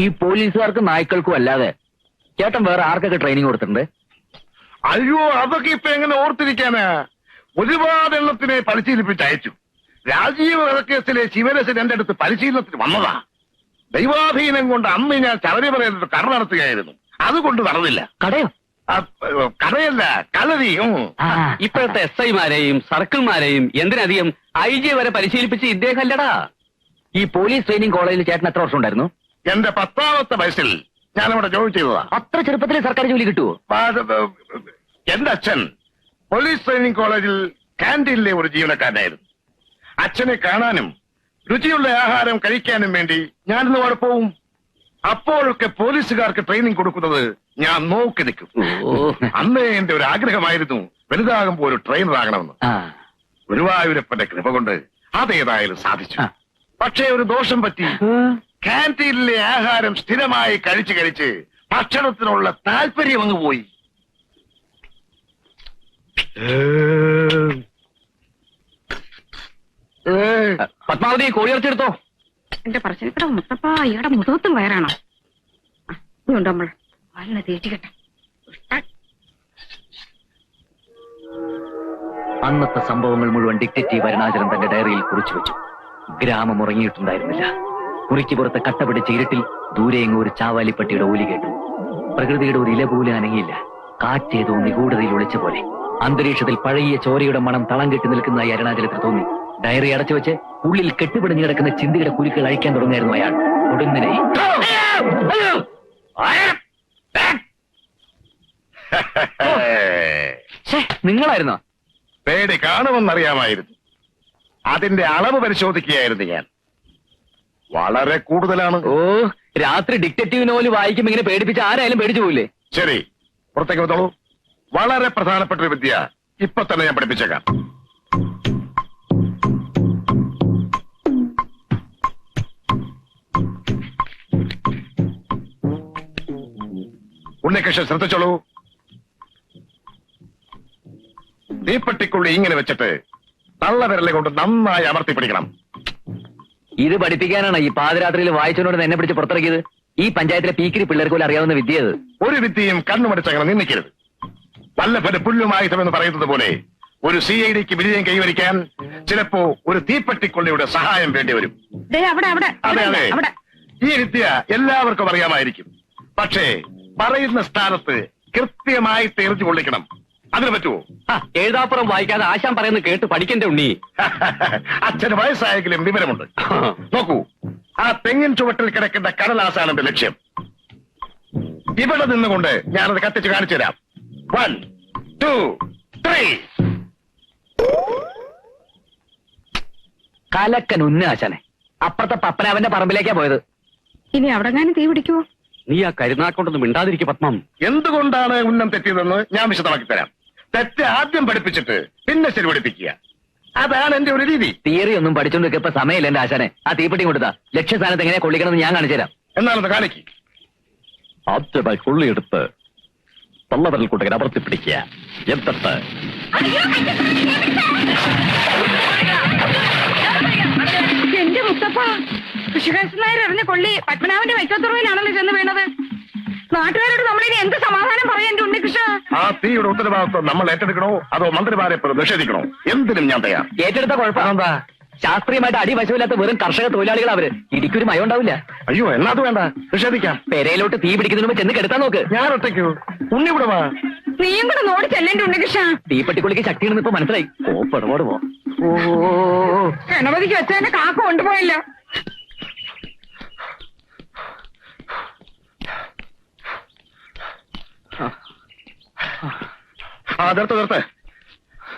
ഈ പോലീസുകാർക്കും നായ്ക്കൾക്കും അല്ലാതെ ചേട്ടൻ വേറെ ആർക്കൊക്കെ ട്രെയിനിങ് കൊടുത്തിട്ടുണ്ട്? അയ്യോ, അതൊക്കെ ഇപ്പൊ എങ്ങനെ ഓർത്തിരിക്കാനാ? ഒരുപാട് എണ്ണത്തിനെ പരിശീലിപ്പിച്ച് അയച്ചു. രാജീവ് വധക്കേസിലെ ശിവരസൻ എന്റെ അടുത്ത് പരിശീലനത്തിന് വന്നതാ. ദൈവാധീനം കൊണ്ട് അന്ന് ഞാൻ ശബരിമലയിൽ കട നടത്തുകയായിരുന്നു. അതുകൊണ്ട് നടന്നില്ല. കടയോ? കടയല്ല, കളരി. ഇപ്പോഴത്തെ SI-മാരെയും സർക്കിൾമാരെയും എന്തിനധികം IG വരെ പരിശീലിപ്പിച്ച് ഇദ്ദേഹം അല്ലടാ. ഈ പോലീസ് ട്രെയിനിങ് കോളേജിൽ ചേട്ടൻ എത്ര വർഷം ഉണ്ടായിരുന്നു? എന്റെ 10ാമത്തെ വയസ്സിൽ ഞാനവിടെ ജോലി ചെയ്തതാ. അത്ര ചെറുപ്പത്തിൽ സർക്കാർ ജോലി കിട്ടുമോ? എന്റെ അച്ഛൻ പോലീസ് ട്രെയിനിങ് കോളേജിൽ കാന്റീനിലെ ഒരു ജീവനക്കാരനായിരുന്നു. അച്ഛനെ കാണാനും രുചിയുള്ള ആഹാരം കഴിക്കാനും വേണ്ടി ഞാനിന്ന് അവിടെ പോവും. അപ്പോഴൊക്കെ പോലീസുകാർക്ക് ട്രെയിനിങ് കൊടുക്കുന്നത് ഞാൻ നോക്കി നിൽക്കും. അന്നേ എന്റെ ഒരു ആഗ്രഹമായിരുന്നു വലുതാകുമ്പോൾ ഒരു ട്രെയിനർ ആകണമെന്ന്. ഗുരുവായൂരപ്പന്റെ കൃപ കൊണ്ട് അതേതായാലും സാധിച്ചു. പക്ഷേ ഒരു ദോഷം പറ്റി. കാന്റീനിലെ ആഹാരം സ്ഥിരമായി കഴിച്ച് കഴിച്ച് ഭക്ഷണത്തിനുള്ള താല്പര്യം അങ്ങ് പോയി. പത്മാവതി കോഴിയിറച്ചെടുത്തോ. എന്റെ പറശ്ശിനിക്കട മുത്തപ്പ ഇയാടെ മുഖത്തും വയറാണോ? ഇതുണ്ട് നമ്മൾ വല്ല തേച്ചിക്കട്ടെ. അന്നത്തെ സംഭവങ്ങൾ മുഴുവൻ ഡിറ്റക്റ്റീവ് അരുണാചലൻ തന്റെ ഡയറിയിൽ കുറിച്ചു വെച്ചു. ഗ്രാമം ഉറങ്ങിയിട്ടുണ്ടായിരുന്നില്ല. കുറിക്ക് പുറത്ത് കട്ട പിടിച്ച ഇരുട്ടിൽ ദൂരെയെങ്ങും ഒരു ചാവാലിപ്പട്ടിയുടെ ഓലി കേട്ടു. പ്രകൃതിയുടെ ഒരു ഇല പോലും അനങ്ങിയില്ല. കാറ്റേതോ നിഗൂഢതയിൽ ഒളിച്ച പോലെ. അന്തരീക്ഷത്തിൽ പഴകിയ ചോരയുടെ മണം തളം കെട്ടി നിൽക്കുന്നതായി അരുണാചലത്തിന് തോന്നി. ഡയറി അടച്ചു വെച്ച് ഉള്ളിൽ കെട്ടുപിടിഞ്ഞു കിടക്കുന്ന ചിന്തയുടെ കുരുക്കൾ അഴിക്കാൻ തുടങ്ങിയായിരുന്നു അയാൾ. ഒടുങ്ങിനെ നിങ്ങളായിരുന്നോ? പേടി കാണുമെന്നറിയാമായിരുന്നു. അതിന്റെ അളവ് പരിശോധിക്കുകയായിരുന്നു ഞാൻ. വളരെ കൂടുതലാണ്. ഓ, രാത്രി ഡിറ്റക്റ്റീവ് നോവല് വായിക്കുമ്പോ ഇങ്ങനെ പേടിപ്പിച്ച് ആരായാലും പേടിച്ചു പോയില്ലേ? ശരി, പുറത്തേക്ക് വന്നോളൂ. വളരെ പ്രധാനപ്പെട്ട ഒരു വിദ്യ ഇപ്പൊ തന്നെ ഞാൻ പഠിപ്പിച്ചേക്കാം. ഉണ്ണികൃഷ്ണൻ ശ്രദ്ധിച്ചോളൂ. തീപ്പെട്ടിക്കുള്ളി ഇങ്ങനെ വെച്ചിട്ട് തള്ളവിരലെ കൊണ്ട് നന്നായി അമർത്തി പിടിക്കണം. ഇത് പഠിപ്പിക്കാനാണ് ഈ പാതിരാത്രിയിൽ വായിച്ചവനോട് എന്നെ പിടിച്ച് പുറത്തിറക്കിയത്? ഈ പഞ്ചായത്തിലെ പീക്കിരി പിള്ളേർക്ക് പോലും അറിയാവുന്ന വിദ്യത്. ഒരു വിദ്യയും കണ്ണുമടിച്ചങ്ങനെ നിന്നിക്കരുത്. വല്ലഭന് പുല്ലുമായുധമെന്ന് പറയുന്നത് പോലെ ഒരു CIDക്ക് വിജയം കൈവരിക്കാൻ ചിലപ്പോ ഒരു തീപ്പെട്ടിക്കൊള്ളിയുടെ സഹായം വേണ്ടി വരും. അതെ അതെ, ഈ വിദ്യ എല്ലാവർക്കും അറിയാമായിരിക്കും. പക്ഷേ പറയുന്ന സ്ഥാനത്ത് കൃത്യമായി തെറിച്ചു കൊള്ളിക്കണം. അതിന് പറ്റുമോ? എഴുതാപ്പുറം വായിക്കാതെ ആശാൻ പറയുന്നത് കേട്ട് പഠിക്കണ്ടേ ഉണ്ണി? അച്ഛന് വയസ്സായെങ്കിലും വിവരമുണ്ട്. നോക്കൂ, ആ തെങ്ങിൻ ചുവട്ടിൽ കിടക്കേണ്ട കടലാസാണ് എന്റെ ലക്ഷ്യം. ഇവിടെ നിന്നുകൊണ്ട് ഞാനത് കത്തിച്ച് കാണിച്ചു തരാം. 1, 2, 3. കലക്കൻ ഉന്നാശാനെ. അപ്പുറത്തെ പപ്പനാവന്റെ പറമ്പിലേക്കാ പോയത്. ഇനി അവിടെ തീ പിടിക്കുവോ? നീ ആ കരുനാക്കൊണ്ടൊന്നും മിണ്ടാതിരിക്കും പത്മം. എന്തുകൊണ്ടാണ് ഉന്നം തെറ്റിയതെന്ന് ഞാൻ വിശദമാക്കി തരാം. തെറ്റ് ആദ്യം പഠിപ്പിച്ചിട്ട് പിന്നെ ശരി പഠിപ്പിക്കുക. അതാണ് എന്റെ ഒരു രീതി. തിയറി ഒന്നും പഠിച്ചോണ്ട് ഇപ്പൊ സമയമില്ല എന്റെ ആശാനെ. ആ തീപ്പെട്ടി കൊടുത്താ ലക്ഷ്യസ്ഥാനത്ത് എങ്ങനെ കൊള്ളിക്കണമെന്ന് ഞാൻ കാണിച്ചു തരാം. എന്നാണെന്ന് കാണിക്ക്. ആദ്യമായി കൊള്ളിയെടുത്ത് തള്ളവരൽ കൂട്ടകൻ അമർത്തി പിടിക്കുക. എന്നിട്ട് എന്റെ മുത്തപ്പ, കൃഷികാരനായ എറിഞ്ഞ കൊള്ളി പത്മനാഭന്റെ വൈക്കത്തുറവിലാണല്ലോ ചെന്ന് വീണത്. നാട്ടുകാരോട് നമ്മളിനി എന്ത് സമാധാനം പറയാൻ എന്റെ ഉണ്ണികൃഷ്ണ? ആ തീയുടെ ഉത്തരവാദിത്വം നമ്മൾ ഏറ്റെടുക്കണോ അതോ മന്ത്രിമാരെ നിഷേധിക്കണോ? എന്തിനും ഞാൻ തയ്യാർ. ഏറ്റെടുത്ത കുഴപ്പമെന്താ? ശാസ്ത്രീയമായിട്ട് അടിവശമില്ലാത്ത വെറും കർഷക തൊഴിലാളികൾ അവര്. ഇടിക്കൊരു മയം ഉണ്ടാവില്ല. അയ്യോ, എന്നാ അത് വേണ്ട, നിഷേധിക്കാം. പെരയിലോട്ട് തീ പിടിക്കുന്നതിന് മുമ്പ് ചെന്ന് കെടുത്താൻ നോക്ക്. ഞാൻ ഒറ്റയ്ക്കോ? ഉണ്ണി കൂടെ വാ. നീയും കൂടെ നോടി ചെല്ലേണ്ട ഉണ്ണികൃഷ്ണ. തീപ്പെട്ടിക്കുള്ളിക്ക് ശക്തിയാണെന്ന് ഇപ്പൊ മനസ്സിലായി. കോപ്പടപാട് പോ. ഗണപതിക്ക് വെച്ചതിന്റെ കാക്ക കൊണ്ടുപോയില്ല. നിർത്ത്.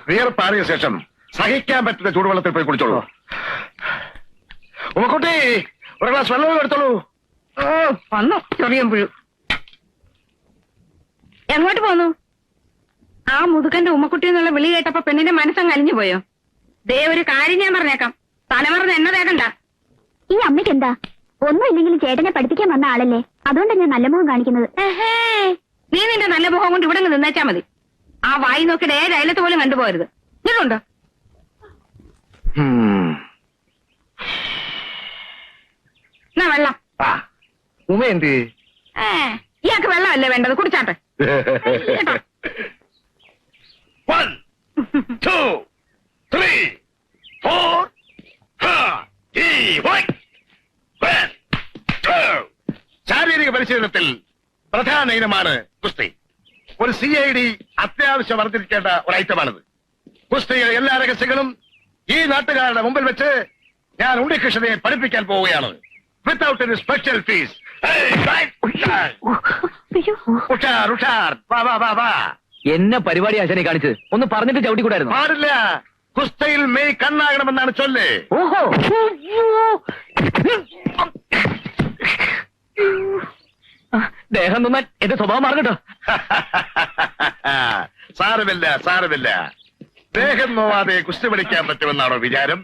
വിയർപ്പാറിയ ശേഷം സഹിക്കാൻ പറ്റുന്ന ചൂടുവെള്ളത്തിൽ പോയി കുടിച്ചോളൂ. ഉമ്മക്കുട്ടി, ഒരു ഗ്ലാസ് വെള്ളം എടുത്തോളൂ. വന്നു ചെറിയ പുഴു. എങ്ങോട്ട് പോന്നു? ആ മുതുകന്റെ ഉമ്മക്കുട്ടി എന്നുള്ള വിളി കേട്ടപ്പോ പെണ്ണിന്റെ മനസ്സങ്ങ് അലിഞ്ഞു പോയോ? ദേ ഒരു കാര്യം ഞാൻ പറഞ്ഞേക്കാം, തലമറന്ന് എന്നെ തേക്കണ്ട. ഈ അമ്മയ്ക്ക് എന്താ? ഒന്നുമില്ലെങ്കിലും ചേട്ടനെ പഠിപ്പിക്കാൻ വന്ന ആളല്ലേ, അതുകൊണ്ടാണ് ഞാൻ നല്ല മുഖം കാണിക്കുന്നത്. നീ നിന്റെ നല്ല മുഖം കൊണ്ട് ഇവിടെ നിന്നേച്ചാ മതി. ആ വായി നോക്കിയിട്ട് ഏത് അയലത്ത് പോലും കണ്ടുപോകരുത്. ഇതുണ്ടോ? എന്നാ വെള്ളം. എന്ത്? ഇയാൾക്ക് വെള്ളമല്ലേ വേണ്ടത്, കുടിച്ചാട്ടെ. 1 2 3 4 ശാരീരിക പരിശീലനത്തിൽ പ്രധാന ഇനമാണ് കുസ്തി. ഒരു CID അത്യാവശ്യം വർദ്ധിപ്പിക്കേണ്ട ഒരു ഐറ്റമാണിത്. കുസ്തിയുടെ എല്ലാ രഹസ്യങ്ങളും ഈ നാട്ടുകാരുടെ മുമ്പിൽ വെച്ച് ഞാൻ ഉണ്ണികൃഷ്ണനെ പഠിപ്പിക്കാൻ പോവുകയാണ്. Without any special fees. ഉഷാർ ഉഷാർ, വാ വാ വാ വാ. എന്നെ പരിപാടി ആശാനെ കാണിച്ചത് ഒന്ന് പറഞ്ഞിട്ട് ചവിട്ടിക്കൂടായിരുന്നു? പാടില്ല. കുസ്തയിൽ മെയ് കണ്ണാകണമെന്നാണ് ചൊല്ല്. ഓഹോ, ദേഹം നന്നാൻ എന്റെ സ്വഭാവം മാറട്ടോ. സാരമില്ല സാരമില്ല. ദേഹം നോവാതെ കുസ്തി പഠിക്കാൻ പറ്റുമെന്നാണോ വിചാരം?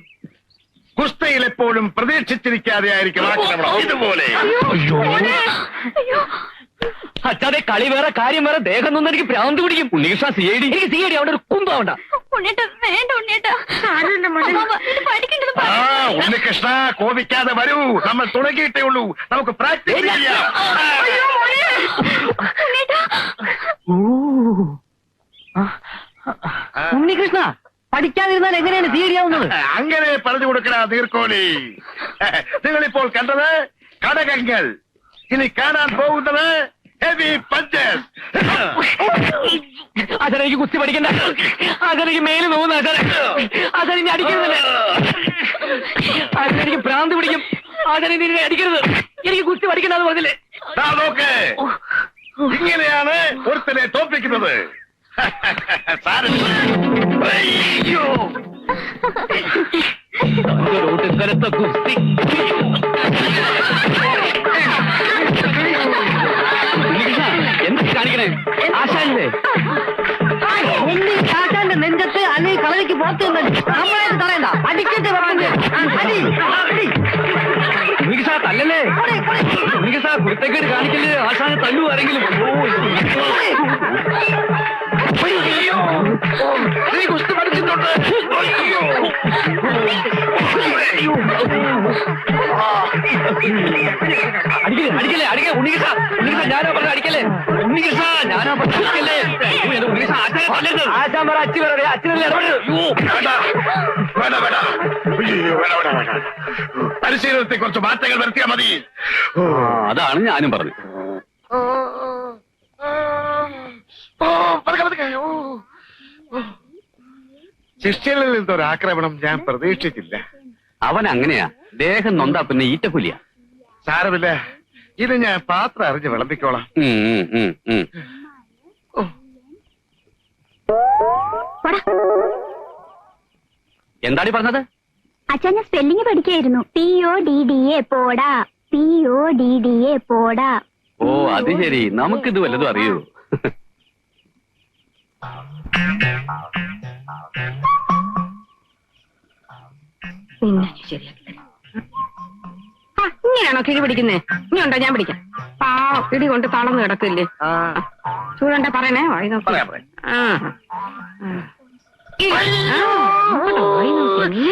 കുസ്തയിൽ എപ്പോഴും പ്രതീക്ഷിച്ചിരിക്കാതെ ആയിരിക്കും ആക്രമണം. ഇതുപോലെ അച്ഛാതെ കളി വേറെ കാര്യം വേറെ. ദേഹം നൊന്നും എനിക്ക് ഭ്രാന്ത് പിടിക്കും. ഉണ്ണീഷ CID, എനിക്ക് CID അവിടെ ഒരു കുന്തമാവണ്ട. ആ ഉണ്ണികൃഷ്ണ കോപിക്കാതെ വരൂ. നമ്മൾ തുടങ്ങിയിട്ടേ ഉള്ളൂ. നമുക്ക് പ്രാക്ടീസ് ചെയ്യാം. ഉണ്ണികൃഷ്ണ പഠിക്കാതിരുന്നാൽ എങ്ങനെയാണ് CID ആവുന്നത്? അങ്ങനെ പറഞ്ഞു കൊടുക്കണ നീർക്കോലി. നിങ്ങളിപ്പോൾ കണ്ടത് കടകങ്ങൾ. ഇനി കാണാൻ പോകുന്നത് ഹെവി പഞ്ചസ്. അതെനിക്ക് കുസ്തി പഠിക്കണ്ട. അതെനിക്ക് മേല് നോവുന്ന അതെനിക്ക് അടിക്കുന്നില്ല. അതെനിക്ക് ഭ്രാന്ത് പിടിക്കും. അതെനിക്ക് അടിക്കരുത്. എനിക്ക് കുസ്തി പഠിക്കണ്ട എന്ന് പറഞ്ഞില്ലേ? നോക്ക്, ഇങ്ങനെയാണ് ഒരുത്തനെ തോൽപ്പിക്കുന്നത്. അയ്യോ, ഇന്നലത്തെ കുസ്തി. എന്ത് കാണിക്കണേ? ആശാനല്ലേ? ആശാന്റെ നെഞ്ചത്ത് അല്ലെങ്കിൽ കളരിക്ക് പുറത്ത് നമ്മളായിട്ട് തടയണ്ട. അടിക്കട്ടെ തല്ലല്ലേ? കുരുത്തേക്കേട് കാണിക്കല്ലേ? ആശാനെ തല്ലു ആരെങ്കിലും? നീ കുസ്തി പഠിച്ചിട്ടുണ്ട്. അടിക്കല്ലേ അടിക്കല്ലേ ഉണ്ണികൃഷ്ണ ഞാനാ പറഞ്ഞ അടിക്കല്ലേ? ഉണ്ണികൃഷ്ണ ഞാനാ പറഞ്ഞ അടിക്കല്ലേ? ആശാൻ പറ അച്ഛൻ പറ അച്ഛനല്ലേ പരിശീലനത്തെ കുറച്ച് മാറ്റങ്ങൾ വരുത്തിയാൽ മതി. അതാണ് ഞാനും പറഞ്ഞു. ശിഷ്യനിൽ നിന്നൊരു ആക്രമണം ഞാൻ പ്രതീക്ഷിച്ചില്ല. അവൻ അങ്ങനെയാ. ദേഹം നൊന്താ പിന്നെ ഈറ്റപ്പുലിയ. സാരമില്ല, ഇത് ഞാൻ പാത്രം അറിഞ്ഞ് വിളമ്പിക്കോളാം. എന്താടി പറഞ്ഞത്? അച്ഛൻ ഞാൻ സ്പെല്ലിംഗ് പഠിക്കായിരുന്നു. PODDA പോടാ. PODDA പോടാ. ഓ അത് ശരി. നമുക്കിത് വല്ലതും അറിയൂ? ഇങ്ങനെയാണോ കിഴി പിടിക്കുന്നേ? ഇനി ഉണ്ടോ ഞാൻ പിടിക്കാം. പാവം ഇടി കൊണ്ട് തളർന്നു കിടക്കില്ലേ? ചൂടണ്ട പറയണേ. വായി നോക്കി.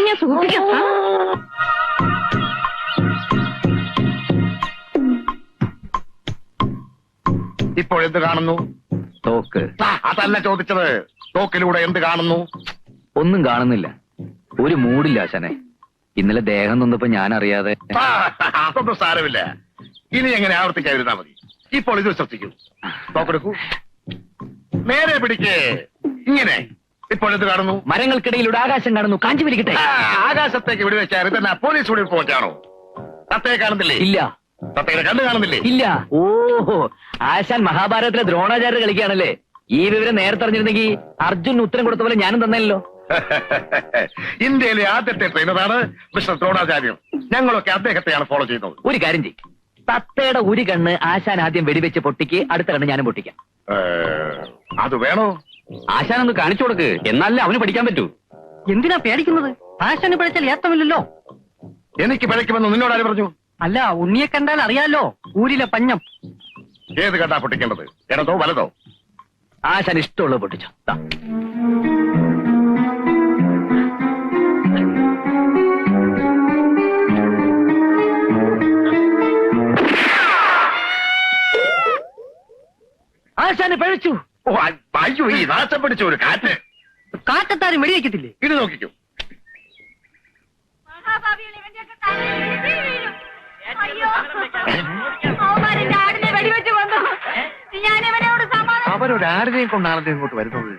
ഞാൻ സൂക്ഷിക്കാം. ഇപ്പോൾ എന്ത് കാണുന്നു? തോക്ക്. അതല്ല ചോദിച്ചത്. തോക്കിലൂടെ എന്ത് കാണുന്നു? ഒന്നും കാണുന്നില്ല. ഒരു മൂടില്ല ആശാനെ. ഇന്നലെ ദേഹം നൊന്നപ്പോ ഞാൻ അറിയാതെ. അതൊന്നും സാരമില്ല. ഇനി എങ്ങനെ ആവർത്തിക്കാതിരുന്നാ മതി. ഇപ്പോൾ ഇത് ശ്രദ്ധിക്കൂ. തോക്കെടുക്കൂ. നേരെ പിടിക്കേ. ഇങ്ങനെ. ഇപ്പോൾ എന്ത് കാണുന്നു? മരങ്ങൾക്കിടയിലൂടെ ആകാശം കാണുന്നു. കാഞ്ചി വലിക്കട്ടെ. ആകാശത്തേക്ക് വിടുവെച്ചാൽ ഇതെന്നാ പോലീസ് യൂണിഫോമാണോ? തത്തയെ കാണുന്നില്ലേ? ഇല്ല. തത്തയുടെ കണ്ണ് കാണുന്നില്ലേ? ഇല്ല. ഓഹോ, ആശാൻ മഹാഭാരതത്തിലെ ദ്രോണാചാര്യ കളിക്കുകയാണല്ലേ? ഈ വിവരം നേരത്തെ അറിഞ്ഞിരുന്നെങ്കിൽ അർജുൻ ഉത്തരം കൊടുത്ത പോലെ ഞാനും തന്നല്ലോ. ഇന്ത്യയിലെ ആദ്യത്തെ ട്രെയിനറാണ് മിസ്റ്റർ ദ്രോണാചാര്യം. ഞങ്ങളൊക്കെ അദ്ദേഹത്തെയാണ് ഫോളോ ചെയ്യുന്നത്. ഒരു കാര്യം ചെയ്യും. തത്തയുടെ ഒരു കണ്ണ് ആശാൻ ആദ്യം വെടിവെച്ച് പൊട്ടിക്ക്, അടുത്ത കണ്ണ് ഞാനും പൊട്ടിക്കാം. അത് വേണോ? ആശാൻ ഒന്ന് കാണിച്ചു കൊടുക്ക്. എന്നാലേ അവന് പഠിക്കാൻ പറ്റൂ. എന്തിനാ പേടിക്കുന്നത്? ആശാന് പഠിച്ചാൽ ഏത്തമില്ലല്ലോ. എനിക്ക് പിഴയ്ക്കുമെന്ന് നിന്നോട് ആര് പറഞ്ഞു? അല്ല, ഉണ്ണിയെ കണ്ടാൽ അറിയാലോ ഊരിലെ പഞ്ഞം. ഏത് കണ്ടാ പൊട്ടിക്കേണ്ടത്? ഇടതോ വലതോ? ആശാൻ ഇഷ്ടമുള്ളത് പൊട്ടിച്ചോ. പഴച്ചു. ഓ അയ്യോ, ഈ നാശം പിടിച്ച ഒരു കാറ്റ്. കാറ്റത്താരും വെടിവെക്കത്തില്ലേ? ഇത് നോക്കിക്കോ. മഹാഭാവികൾ ഇവന്റെയൊക്കെ തലയിൽ ഇടി വീഴും. അയ്യോ, അവന്മാരെന്റെ ആടിനെ വെടിവെച്ച് കൊന്നു. ഞാൻ ഇവനോട് സമാധാനം. അവരൊരാടിനെയും കൊണ്ടാണല്ലോ ഇങ്ങോട്ട് വരുന്നത്.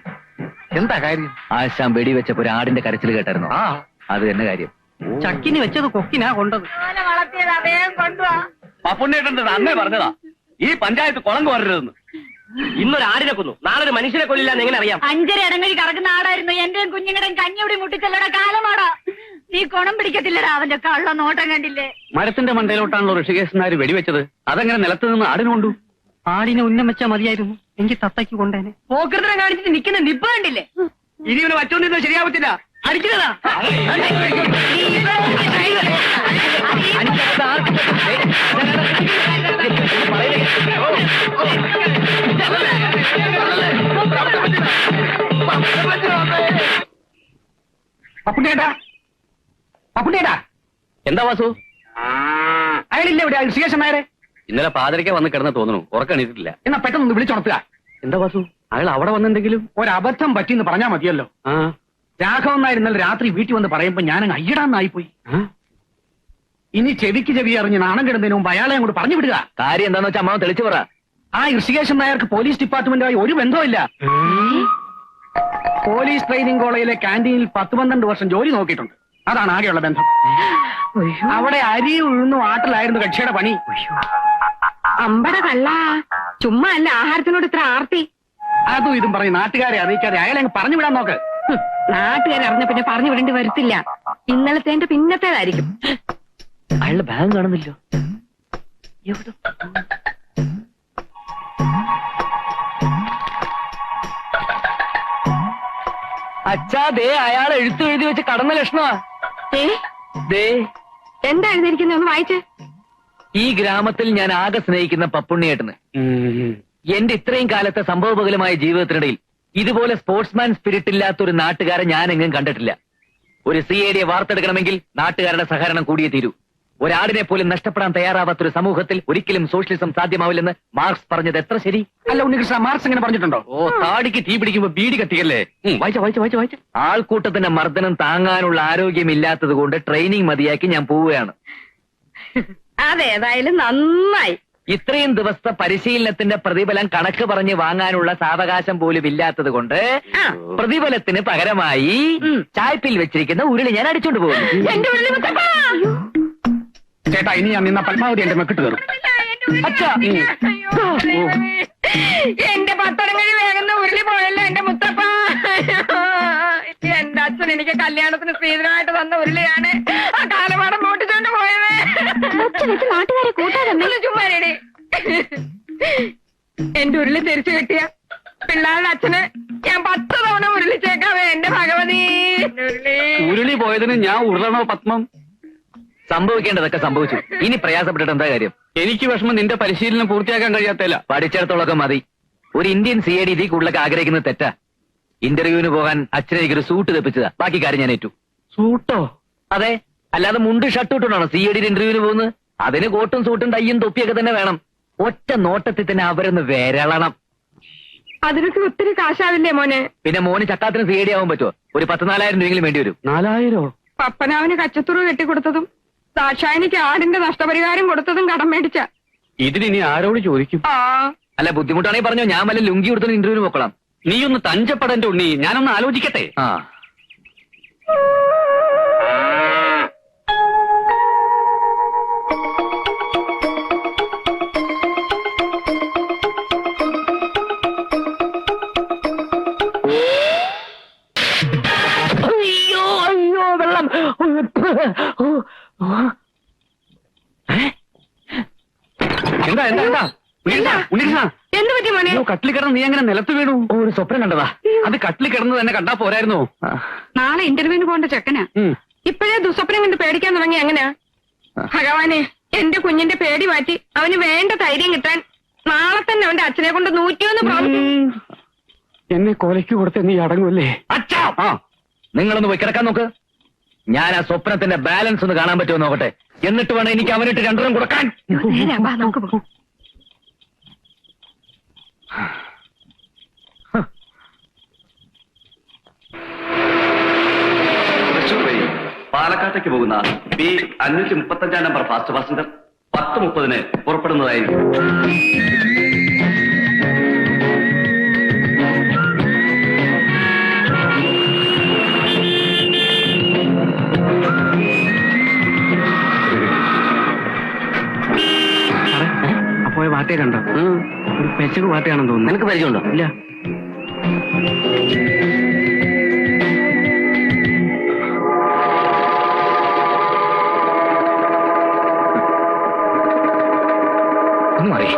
എന്താ കാര്യം? ആശാൻ വെടിവെച്ചപ്പോ ഒരു ആടിന്റെ കരച്ചിൽ കേട്ടായിരുന്നോ? ആ, അത് തന്നെ കാര്യം. ചക്കിന് വെച്ചത് കൊക്കിനാ കൊണ്ടത്. ഓനെ വളർത്തിയത് അദ്ദേഹം കൊണ്ടുവാ. പപ്പുണ്ണേട്ടന്റെ അന്നേ പറഞ്ഞതാ ഈ പഞ്ചായത്ത് കുളം കോരരുതെന്ന്. ഇന്നൊരു ആടിനെ കൊന്നു, നാളെ ഒരു മനുഷ്യനെ കൊല്ലില്ലാന്ന് എങ്ങനെ അറിയാം? 5 ഇടങ്ങഴി കറക്കുന്ന ആടായിരുന്നു. എന്റെയും കുഞ്ഞുങ്ങളുടെയും കഞ്ഞിയുടെ മുട്ടിച്ചല്ലട കാലമാടാ. നീ കുണം പിടിക്കത്തില്ലടാ, അവന്റെ കള്ള നോട്ടം കണ്ടില്ലേ? മരത്തിന്റെ മണ്ടയിലോട്ടാണല്ലോ ഋഷികേശൻ നായർ വെടിവെച്ചത്. അതെങ്ങനെ നിലത്ത് നിന്ന് ആടിന് കൊണ്ടു? ആടിനെ ഉന്നം വെച്ചാ മതിയായിരുന്നു, എനിക്ക് തത്തയ്ക്ക് കൊണ്ടേനെ. പോക്കൃതം കാണിച്ചിട്ട് നിൽക്കുന്ന നിപ്പ് കണ്ടില്ലേ? ഇനി ഇവന് വച്ചോണ്ടിരുന്നത് ശരിയാവത്തില്ല. അടിക്കുന്നതാ. പപ്പുണ്ണേട്ടാ, പപ്പുണ്ണേട്ടാ, എന്താ വാസു? അയാളില്ല ഇവിടെ ഋഷികേശൻ നായരെ? ഇന്നലെ പാതിരയ്ക്ക് വന്ന് കിടന്ന് തോന്നുന്നു, ഉറക്കണിട്ടില്ല. എന്നാ പെട്ടെന്ന് വിളിച്ചുണർത്തുക. എന്താ വാസു, അയാൾ അവിടെ വന്നെന്തെങ്കിലും? ഒരബദ്ധം പറ്റിയെന്ന് പറഞ്ഞാൽ മതിയല്ലോ. ആ, രാഘവൻ നായർ ഇന്നലെ രാത്രി വീട്ടിൽ വന്ന് പറയുമ്പോ ഞാനങ്ങ് അയ്യടാന്നായിപ്പോയി. ആ? ഇനി ചെവിക്ക് ചെവി അറിഞ്ഞ് നാണം കിടന്നതിന് മുമ്പ് അയാളെ അങ്ങോട്ട് പറഞ്ഞു വിടുക. കാര്യം എന്താന്ന് വെച്ചാൽ അമ്മാവൻ തെളിച്ചു പറ. ആ ഋഷികേശൻ നായർക്ക് പോലീസ് ഡിപ്പാർട്ട്മെന്റുമായി ഒരു ബന്ധവുമില്ല. പോലീസ് ട്രെയിനിങ് കോളേജിലെ ക്യാന്റീനിൽ 10-12 വർഷം ജോലി നോക്കിയിട്ടുണ്ട്. അതാണ് ആകെയുള്ള ബന്ധം. അവിടെ അരി ഉഴുന്നും ആട്ടിലായിരുന്നു കക്ഷിയുടെ പണി. അമ്പട കള്ള, ചുമ്മാ അല്ല ആഹാരത്തിനോട് ഇത്ര ആർത്തി. അതും ഇതും പറഞ്ഞ് നാട്ടുകാരെ അറിയിക്കാതെ അയാളെ അങ്ങ് പറഞ്ഞു വിടാൻ നോക്ക്. നാട്ടുകാരെ അറിഞ്ഞ പിന്നെ പറഞ്ഞു വിടേണ്ടി വരത്തില്ല. ഇന്നലത്തെ പിന്നത്തേതായിരിക്കും. അയാളുടെ ബാഗ് കാണുന്നില്ലോ. അച്ഛാ, ദേ അയാൾ എഴുത്തു എഴുതി വെച്ച് കടന്ന ലക്ഷണമാ. ദേ, എന്താ എഴുതിയിരിക്കുന്നത്, ഒന്ന് വായിച്ചേ. ഈ ഗ്രാമത്തിൽ ഞാൻ ആകെ സ്നേഹിക്കുന്ന പപ്പുണ്ണിയേട്ടന് എന്റെ ഇത്രയും കാലത്തെ സംഭവബഹുലമായ ജീവിതത്തിനിടയിൽ ഇതുപോലെ സ്പോർട്സ്മാൻ സ്പിരിറ്റ് ഇല്ലാത്ത ഒരു നാട്ടുകാരെ ഞാൻ എങ്ങും കണ്ടിട്ടില്ല. ഒരു CID വാർത്തെടുക്കണമെങ്കിൽ നാട്ടുകാരുടെ സഹകരണം കൂടിയേ തീരൂ. ഒരാടിനെ പോലും നഷ്ടപ്പെടാൻ തയ്യാറാവാത്തൊരു സമൂഹത്തിൽ ഒരിക്കലും സോഷ്യലിസം സാധ്യമാവില്ലെന്ന് മാർക്സ് പറഞ്ഞത് എത്ര ശരി? അല്ല ഉണ്ണികൃഷ്ണ, മാർക്സ് എങ്ങനെ പറഞ്ഞിട്ടുണ്ടോ? ഓ, താടിക്ക് തീ പിടിക്കുമ്പോ ബീഡി കത്തിക്കല്ലേ. വായിച്ച ആൾക്കൂട്ടത്തിന്റെ മർദ്ദനം താങ്ങാനുള്ള ആരോഗ്യമില്ലാത്തത് കൊണ്ട് ട്രെയിനിങ് മതിയാക്കി ഞാൻ പോവുകയാണ്. അതേതായാലും നന്നായി. ഇത്രയും ദിവസത്തെ പരിശീലനത്തിന്റെ പ്രതിഫലം കണക്ക് പറഞ്ഞ് വാങ്ങാനുള്ള സാവകാശം പോലും ഇല്ലാത്തത് കൊണ്ട് പ്രതിഫലത്തിന് പകരമായി ചായ്പിൽ വെച്ചിരിക്കുന്ന ഉരുളി ഞാൻ അടിച്ചോണ്ട് പോകുന്നു. എന്റെ ഉള്ളിൽ മുത്തപ്പ! ചേട്ടാ, ഇനി ഞാൻ നിന്ന പരമാവധി എന്റെ മെക്കിട്ട് കയറും. അച്ഛാ, എന്റെ 10 ഇടങ്ങഴി വേഗം ഉരുളി പോയല്ലോ എന്റെ മുത്തപ്പ. എന്റെ അച്ഛൻ എനിക്ക് കല്യാണത്തിന് സ്ത്രീധനമായിട്ട് തന്ന ഉരുളിയാണ് ആ കാലമാടം മോട്ടിച്ചോണ്ട് പോയത്. നാട്ടുകാരെ കൂട്ടാതെ ചുമ്മാരേടി. എന്റെ ഉരുളി തിരിച്ചു കിട്ടിയ പിള്ളേരുടെ അച്ഛന് ഞാൻ 10 തവണ ഉരുളിച്ചേക്കാവേ എന്റെ ഭഗവതി. ഉരുളി പോയതിന് ഞാൻ ഉരുളണോ പത്മം? സംഭവിക്കേണ്ടതൊക്കെ സംഭവിച്ചു. ഇനി പ്രയാസപ്പെട്ടിട്ട് എന്താ കാര്യം? എനിക്ക് വിഷമം നിന്റെ പരിശീലനം പൂർത്തിയാക്കാൻ കഴിയാത്തല്ല. പഠിച്ചിടത്തോളൊക്കെ മതി. ഒരു ഇന്ത്യൻ CID ഇതിൽ കൂടുതലൊക്കെ ആഗ്രഹിക്കുന്നത് തെറ്റാ. ഇന്റർവ്യൂവിന് പോകാൻ അച്ഛനെ എനിക്കൊരു സൂട്ട് തെപ്പിച്ചതാ. ബാക്കി കാര്യം ഞാൻ ഏറ്റു. സൂട്ടോ? അതെ, അല്ലാതെ മുണ്ട് ഷർട്ട് ഇട്ടുകൊണ്ടാണോ CID ഇന്റർവ്യൂവിന് പോകുന്നത്? അതിന് കോട്ടും സൂട്ടും ടൈയും തൊപ്പിയൊക്കെ തന്നെ വേണം. ഒറ്റ നോട്ടത്തിൽ തന്നെ അവരൊന്ന് വിരളണം. അതിനൊക്കെ ഒത്തിരി കാശാവില്ലേ മോനെ? പിന്നെ മോന് ചക്കാത്തിന് CID ആവാൻ പറ്റുമോ? ഒരു 14,000 രൂപയെങ്കിലും വേണ്ടി വരും. 4,000? പപ്പനാവിന് കച്ചത്തുറു കെട്ടിക്കൊടുത്തതും സാക്ഷായനിക്ക് ആടിന്റെ നഷ്ടപരിഹാരം കൊടുത്തതും കടം മേടിച്ച. ഇതിനി ആരോട് ചോദിക്കും? അല്ല, ബുദ്ധിമുട്ടാണെങ്കിൽ പറഞ്ഞോ, ഞാൻ വല്ല ലുങ്കി കൊടുത്ത ഇന്റർവ്യൂവിന് പോക്കണം. നീ ഒന്ന് തഞ്ചപ്പെടന്റെ ഉണ്ണി, ഞാനൊന്ന് ആലോചിക്കട്ടെ. ആ, അയ്യോ അയ്യോ, വെള്ളം. എന്താ എന്താ എന്താ ഉണ്ണികൃഷ്ണ, എന്ത് പറ്റി മോനെ? കട്ടിൽ കിടന്ന് നീ അങ്ങനെ നിലത്ത് വീണു? ഒരു സ്വപ്നം കണ്ടതാ. അത് കട്ടിൽ കിടന്ന് തന്നെ കണ്ടാ പോരായിരുന്നോ? നാളെ ഇന്റർവ്യൂവിന് പോകേണ്ട ചെക്കനാ. ഇപ്പോഴേ ദുസ്വപ്നം കണ്ട് പേടിക്കാൻ തുടങ്ങി. എങ്ങനെയാ ഭഗവാനെ, എന്റെ കുഞ്ഞിന്റെ പേടി മാറ്റി അവന് വേണ്ട ധൈര്യം കിട്ടാൻ നാളെ തന്നെ അവന്റെ അച്ഛനെ കൊണ്ട് 101 പ്രാവശ്യം. എന്നെ കൊലയ്ക്ക് കൊടുത്ത് നീ അടങ്ങൂല്ലേ? അച്ഛാ, നിങ്ങളൊന്ന് പോയി കിടക്കാൻ നോക്ക്. ഞാൻ ആ സ്വപ്നത്തിന്റെ ബാലൻസ് ഒന്ന് കാണാൻ പറ്റുമോ നോക്കട്ടെ. എന്നിട്ട് വേണം എനിക്ക് അവനിട്ട് 2 കൊടുക്കാൻ. നേരെ വാ, നമുക്ക് പോകാം. പാലക്കാട്ടേക്ക് പോകുന്ന ബി 535 നമ്പർ ഫാസ്റ്റ് പാസഞ്ചർ 10:30 പുറപ്പെടുന്നതായിരിക്കും. അപ്പോയ പാട്ടേ കണ്ടോ? ഒരു പെശക് പാട്ടയാണെന്ന് തോന്നുന്നു. നിനക്ക് പരിചയമുണ്ടോ? ഇല്ല. ഒന്ന് മാറി.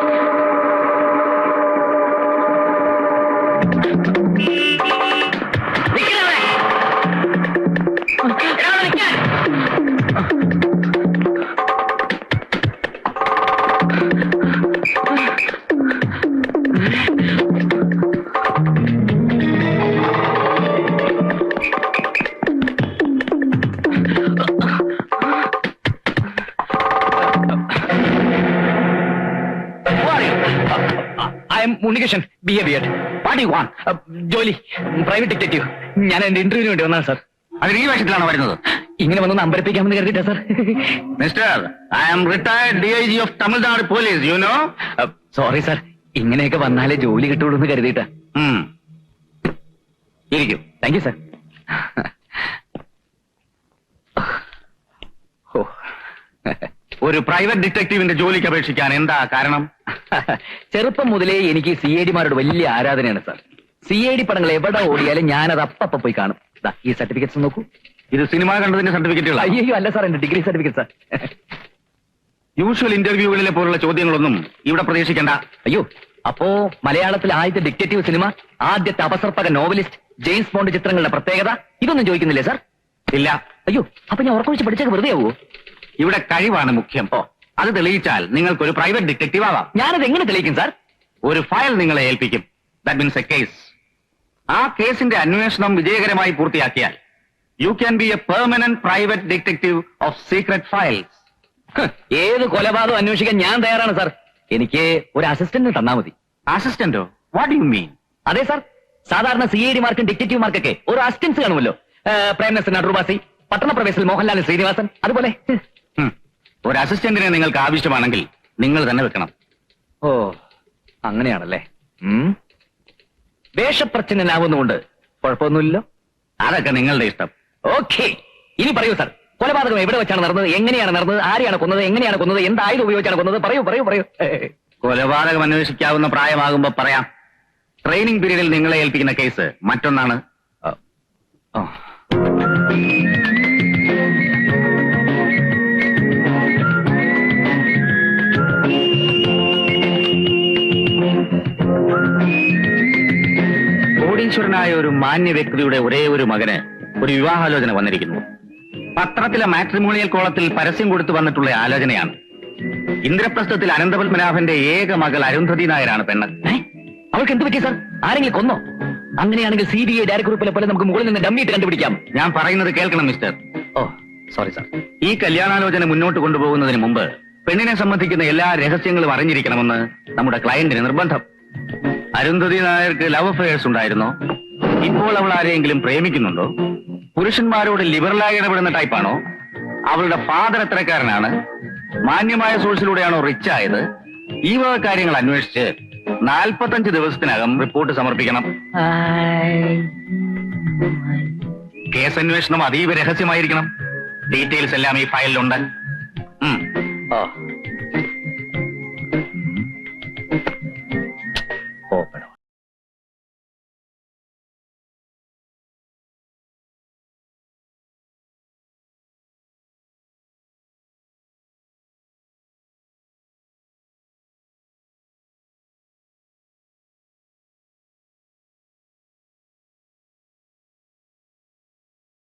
I am Unikishan, BA B.Ed. What do you want? ജോലി, പ്രൈവറ്റ് ഡിറ്റക്റ്റീവ്. ഞാൻ എന്റെ ഇന്റർവ്യൂവിന് വേണ്ടി വന്നതാണ് സാർ. അതിന് ഈ വേഷത്തിലാണോ വരുന്നത്? ഇങ്ങനെ വന്നൊന്ന് അമ്പരപ്പിക്കാമെന്ന് കരുതിയിട്ടാ sir. Mister, I am retired DIG of Tamil Nadu police, you know. Sorry sir, ഇങ്ങനെയൊക്കെ വന്നാലേ ജോലി കിട്ടുള്ളൂ എന്ന് കരുതിയിട്ടാ. ഇരിക്കും. Thank you sir. ഒരു പ്രൈവറ്റ് ഡിറ്റക്റ്റീവിന്റെ ജോലിക്ക് അപേക്ഷിക്കാൻ എന്താ കാരണം? ചെറുപ്പം മുതലേ എനിക്ക് CID മാരോട് വലിയ ആരാധനയാണ് സാർ. CID പടങ്ങൾ എവിടെ ഓടിയാലും ഞാനത് അപ്പ പോയി കാണും. ദാ, ഈ സർട്ടിഫിക്കറ്റ്സ് നോക്കൂ. ഇത് സിനിമ കണ്ടതിന്റെ സർട്ടിഫിക്കറ്റുകളാണ്. അയ്യോ അല്ല സാർ, എന്റെ ഡിഗ്രി സർട്ടിഫിക്കറ്റ് സാർ. യൂഷ്വൽ ഇന്റർവ്യൂകളിലെ പോലുള്ള ചോദ്യങ്ങളൊന്നും ഇവിടെ പ്രതീക്ഷിക്കണ്ട. അയ്യോ, അപ്പോ മലയാളത്തിലെ ആദ്യത്തെ ഡിറ്റക്റ്റീവ് സിനിമ, ആദ്യത്തെ അപസർപ്പക നോവലിസ്റ്റ്, ജെയിംസ് ബോണ്ട് ചിത്രങ്ങളുടെ പ്രത്യേകത, ഇതൊന്നും ചോദിക്കുന്നില്ലേ സാർ? ഇല്ല. അയ്യോ, അപ്പൊ ഞാൻ ഉറക്കൊഴിച്ച് പഠിച്ചൊക്കെ വെറുതെ ആവോ? ഇവിടെ കഴിവാണ് മുഖ്യം. അത് തെളിയിച്ചാൽ നിങ്ങൾക്കൊരു പ്രൈവറ്റ് ഡിറ്റക്റ്റീവ് ആവാം. ഞാനത് എങ്ങനെ തെളിയിക്കും സാർ? ഒരു ഫയൽ നിങ്ങളെ ഏൽപ്പിക്കും. That means a case. ആ കേസിന്റെ അന്വേഷണം വിജയകരമായി പൂർത്തിയാക്കിയാൽ you can be a permanent private detective of secret files. ഏത് കൊലപാതകം അന്വേഷിക്കാൻ ഞാൻ തയ്യാറാണ് സാർ. എനിക്ക് ഒരു അസിസ്റ്റന്റ് തന്നാ മതി. അസിസ്റ്റന്റോ? What you mean? അതെ സാർ, സാധാരണ CID മാർക്കും ഡിറ്റക്റ്റീവ് മാർക്കൊക്കെ ഒരു അസിസ്റ്റൻസ് കാണുമല്ലോ. പ്രേംനസൻ അടൂർവാസി, പട്ടണപ്രവേശിൽ മോഹൻലാൽ ശ്രീനിവാസൻ, അതുപോലെ. ഒരു അസിസ്റ്റന്റിനെ നിങ്ങൾക്ക് ആവശ്യമാണെങ്കിൽ നിങ്ങൾ തന്നെ വെക്കണം. ഓ, അങ്ങനെയാണല്ലേ. വേഷപ്രച്ഛന്നനാവുന്നതുകൊണ്ട് കുഴപ്പമൊന്നുമില്ലല്ലോ. അതൊക്കെ നിങ്ങളുടെ ഇഷ്ടം. ഓക്കെ, ഇനി പറയൂ സാർ, കൊലപാതകം എവിടെ വെച്ചാണ് നടന്നത്, എങ്ങനെയാണ് നടന്നത്, ആരെയാണ് കൊന്നത്, എങ്ങനെയാണ് കൊന്നത്, എന്ത് ആയുധം ഉപയോഗിച്ചാണ് കൊന്നത്? പറയൂ പറയൂ പറയൂ. കൊലപാതകം അന്വേഷിക്കാവുന്ന പ്രായമാകുമ്പോ പറയാം. ട്രെയിനിങ് പീരീഡിൽ നിങ്ങളെ ഏൽപ്പിക്കുന്ന കേസ് മറ്റൊന്നാണ്. കോടീശ്വരനായ ഒരു മാന്യ വ്യക്തിയുടെ ഒരേ ഒരു മകന് ഒരു വിവാഹാലോചന വന്നിരിക്കുന്നു. പത്രത്തിലെ മാട്രിമോണിയൽ കോളത്തിൽ പരസ്യം കൊടുത്തു വന്നിട്ടുള്ള ആലോചനയാണ്. ഇന്ദ്രപ്രസ്ഥത്തിൽ അനന്തപത്മനാഭന്റെ ഏക മകൾ അരുന്ധതി നായരാണ് പെണ്ണ്. അവൾക്ക് എന്ത് പറ്റി സാർ? ആരെങ്കിലും കൊന്നോ? അങ്ങനെയാണെങ്കിൽ CBI ഡയറക്ടർ ഗ്രൂപ്പിലെ പോലെ നമുക്ക് മുകളിൽ നിന്ന് ഡമ്മിയിട്ട് കണ്ടുപിടിക്കാം. ഞാൻ പറയുന്നത് കേൾക്കണം മിസ്റ്റർ. ഓ, സോറി സാർ. ഈ കല്യാണാലോചന മുന്നോട്ട് കൊണ്ടുപോകുന്നതിന് മുമ്പ് പെണ്ണിനെ സംബന്ധിക്കുന്ന എല്ലാ രഹസ്യങ്ങളും അറിഞ്ഞിരിക്കണമെന്ന് നമ്മുടെ ക്ലയന്റിന് നിർബന്ധം. അരുന്ധതി നായർക്ക് ലവ് അഫയേഴ്സ് ഉണ്ടായിരുന്നോ? ഇപ്പോൾ അവൾ ആരെയെങ്കിലും പ്രേമിക്കുന്നുണ്ടോ? പുരുഷന്മാരോട് ലിബറലായി ഇടപെടുന്ന ടൈപ്പാണോ? അവളുടെ ഫാദർ എത്രക്കാരനാണ്? മാന്യമായ സോഴ്സിലൂടെയാണോ റിച്ച് ആയത്? ഈ വക കാര്യങ്ങൾ അന്വേഷിച്ച് 45 ദിവസത്തിനകം റിപ്പോർട്ട് സമർപ്പിക്കണം. കേസ് അന്വേഷണം അതീവ രഹസ്യമായിരിക്കണം. ഡീറ്റെയിൽസ് എല്ലാം ഈ ഫയലിലുണ്ട്.